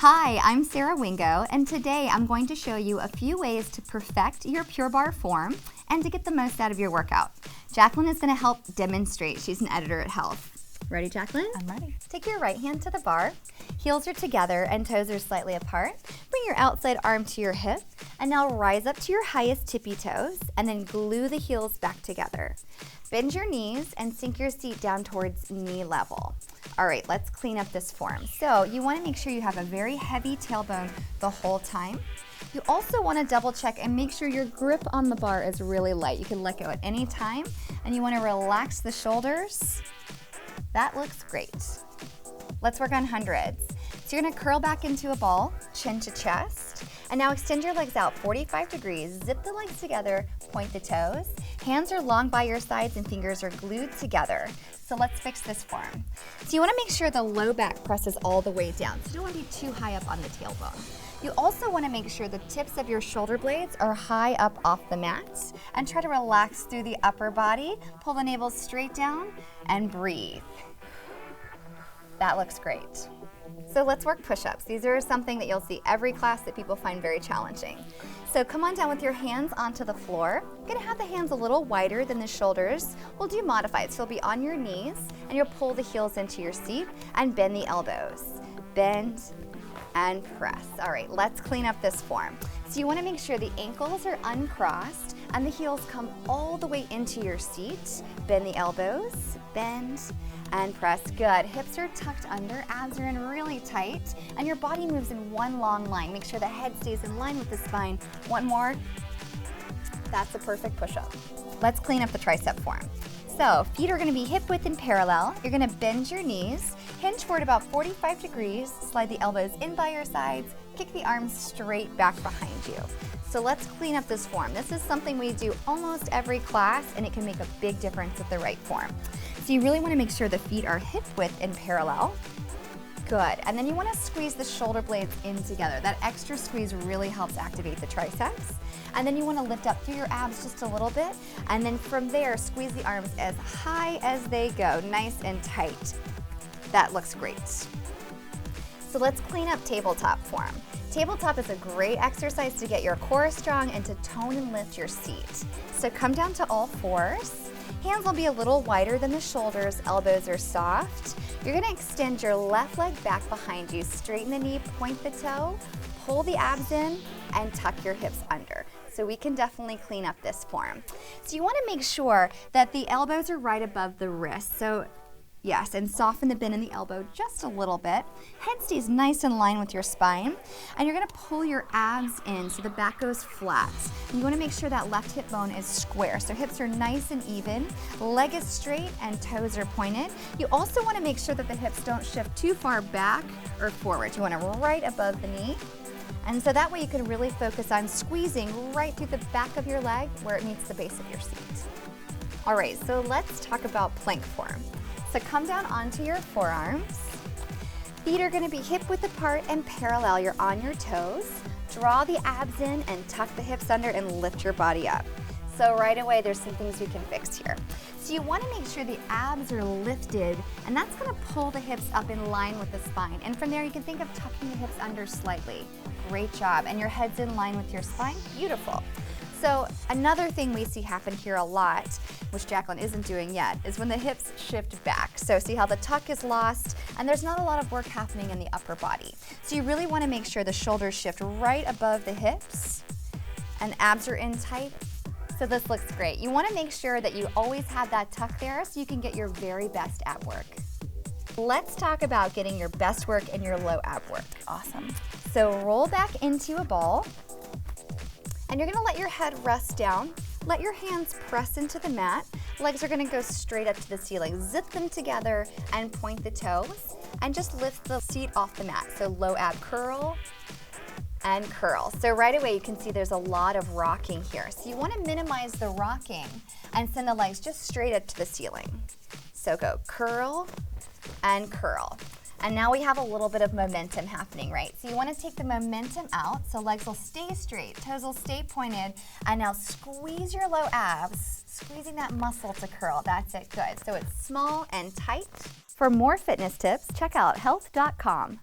Hi, I'm Sarah Wingo, and today I'm going to show you a few ways to perfect your Pure Barre form and to get the most out of your workout. Jacqueline is going to help demonstrate. She's an editor at Health. Ready, Jacqueline? I'm ready. Take your right hand to the bar, heels are together and toes are slightly apart. Bring your outside arm to your hip, and now rise up to your highest tippy toes, and then glue the heels back together. Bend your knees and sink your seat down towards knee level. All right, let's clean up this form. So you want to make sure you have a very heavy tailbone the whole time. You also want to double check and make sure your grip on the bar is really light. You can let go at any time, and you want to relax the shoulders. That looks great. Let's work on hundreds. So you're going to curl back into a ball, chin to chest, and now extend your legs out 45 degrees, zip the legs together, point the toes. Hands are long by your sides and fingers are glued together. So let's fix this form. So you want to make sure the low back presses all the way down. So you don't want to be too high up on the tailbone. You also want to make sure the tips of your shoulder blades are high up off the mat, and try to relax through the upper body. Pull the navel straight down and breathe. That looks great. So let's work push-ups. These are something that you'll see every class that people find very challenging. So come on down with your hands onto the floor. You're gonna have the hands a little wider than the shoulders. We'll do modified, so you'll be on your knees and you'll pull the heels into your seat and bend the elbows. Bend and press. All right, let's clean up this form. So you wanna make sure the ankles are uncrossed and the heels come all the way into your seat. Bend the elbows, bend, and press. Good. Hips are tucked under, abs are in really tight, and your body moves in one long line. Make sure the head stays in line with the spine. One more. That's a perfect push-up. Let's clean up the tricep form. So feet are going to be hip width and parallel. You're going to bend your knees, hinge forward about 45 degrees, slide the elbows in by your sides, kick the arms straight back behind you. So let's clean up this form. This is something we do almost every class, and it can make a big difference with the right form. So you really want to make sure the feet are hip width and parallel. Good. And then you want to squeeze the shoulder blades in together. That extra squeeze really helps activate the triceps. And then you want to lift up through your abs just a little bit. And then from there, squeeze the arms as high as they go, nice and tight. That looks great. So let's clean up tabletop form. Tabletop is a great exercise to get your core strong and to tone and lift your seat. So come down to all fours. Hands will be a little wider than the shoulders, elbows are soft. You're gonna extend your left leg back behind you, straighten the knee, point the toe, pull the abs in, and tuck your hips under. So we can definitely clean up this form. So you wanna make sure that the elbows are right above the wrists. So yes, and soften the bend in the elbow just a little bit. Head stays nice in line with your spine. And you're gonna pull your abs in so the back goes flat. And you wanna make sure that left hip bone is square. So hips are nice and even, leg is straight and toes are pointed. You also wanna make sure that the hips don't shift too far back or forward. You want it right above the knee. And so that way you can really focus on squeezing right through the back of your leg where it meets the base of your seat. All right, so let's talk about plank form. So come down onto your forearms. Feet are gonna be hip width apart and parallel. You're on your toes. Draw the abs in and tuck the hips under and lift your body up. So right away, there's some things we can fix here. So you wanna make sure the abs are lifted, and that's gonna pull the hips up in line with the spine. And from there, you can think of tucking the hips under slightly. Great job. And your head's in line with your spine. Beautiful. So another thing we see happen here a lot, which Jacqueline isn't doing yet, is when the hips shift back. So see how the tuck is lost, and there's not a lot of work happening in the upper body. So you really want to make sure the shoulders shift right above the hips, and abs are in tight. So this looks great. You want to make sure that you always have that tuck there so you can get your very best ab work. Let's talk about getting your best work and your low ab work. Awesome. So roll back into a ball. And you're gonna let your head rest down. Let your hands press into the mat. Legs are gonna go straight up to the ceiling. Zip them together and point the toes. And just lift the seat off the mat. So low ab curl and curl. So right away you can see there's a lot of rocking here. So you wanna minimize the rocking and send the legs just straight up to the ceiling. So go curl and curl. And now we have a little bit of momentum happening, right? So you want to take the momentum out, so legs will stay straight, toes will stay pointed, and now squeeze your low abs, squeezing that muscle to curl. That's it, good. So it's small and tight. For more fitness tips, check out health.com.